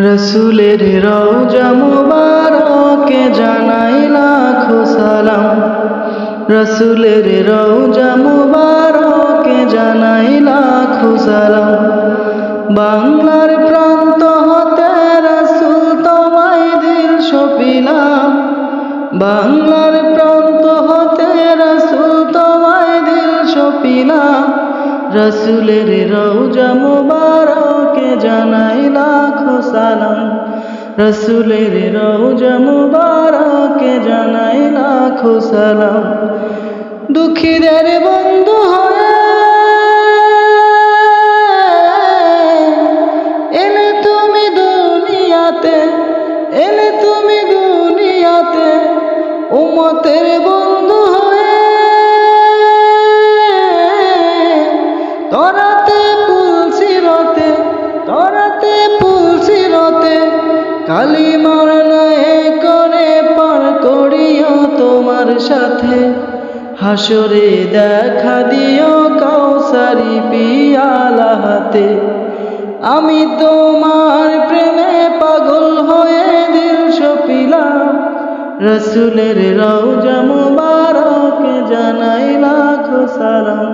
রসুলের রওজা মুবারকে জানাই লাখো সালাম। রসুলের রওজা মুবারকে জানাই লাখো সালাম। বাংলার প্রান্ত হতে রসুল তোমায় দিল সপিলাম। বাংলার প্রান্ত হতে রসুল তোমায় দিল সপিলাম। রসুলের রওজা মুবারকে জানাই লাখো সালাম। রসুলের রওজা মুবারকে জানাই লাখো সালাম। দুঃখীদের বন্ধু হয়ে এলে তুমি দুনিয়াতে, এলে তুমি দুনিয়াতে, উম্মতের বন্ধু হয়ে তরাতে পুলসিরতে, তরাতে পুলসিরতে কালিমার নয়ে করে পার করিও তোমার সাথে। হাসরে দেখা দিও কাউসারি পিয়ালা হাতে। আমি তোমার প্রেমে পাগল হয়ে দিল সপিলাম। রসুলের রওজা মুবারকে জানাই লাখো সালাম।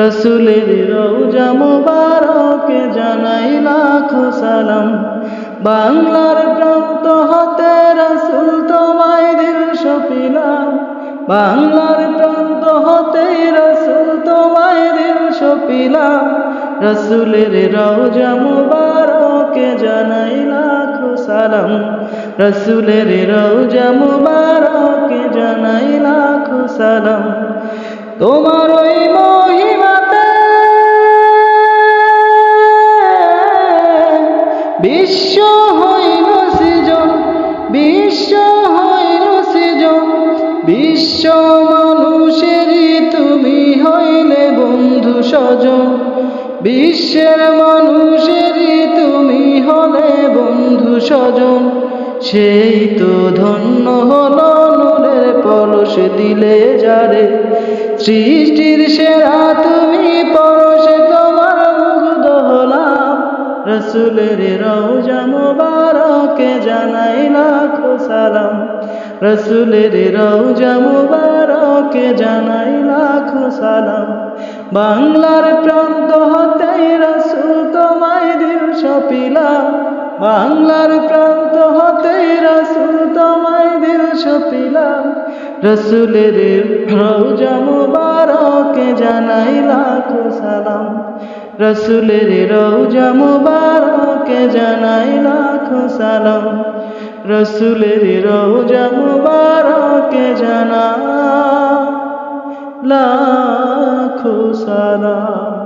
রসুলের রওজা মুবারকে জানাই লাখো সালাম। বাংলার প্রান্ত হতে রসুল তোমায় দিল সপিলাম। বাংলার প্রান্ত হতে রসুল তোমায় দিল সপিলাম। রসুলের রওজা মুবারকে জানাই লাখো সালাম। রসুলের রওজা মুবারকে জানাই লাখো সালাম। তোমার ওই মহিমাতে বিশ্ব হইল সৃজন, বিশ্ব হইল সৃজন। বিশ্ব মানুষেরই তুমি হইলে বন্ধু স্বজন। বিশ্বের মানুষেরই তুমি হলে বন্ধু স্বজন। সেই তো ধন্য হলো নূরের পরশ দিলে যারে। সৃষ্টির সেরা তুমি পরশে তোমার মুগ্ধ হলাম। রসুলের রওজা মুবারকে জানাই লাখো সালাম। রসুলের রওজা মুবারকে জানাই লাখো সালাম। বাংলার প্রান্ত হতে রসুল তোমায় দিল সপিলাম। বাংলার প্রান্ত হতে রসুল তোমায় দিল সপিলাম। রসুলের রওজা মুবারকে জানাই লাখো সালাম। রসুলের রওজা মুবারকে জানাই লাখো সালাম। রসুলের রওজা মুবারকে জানাই লাখো সালাম।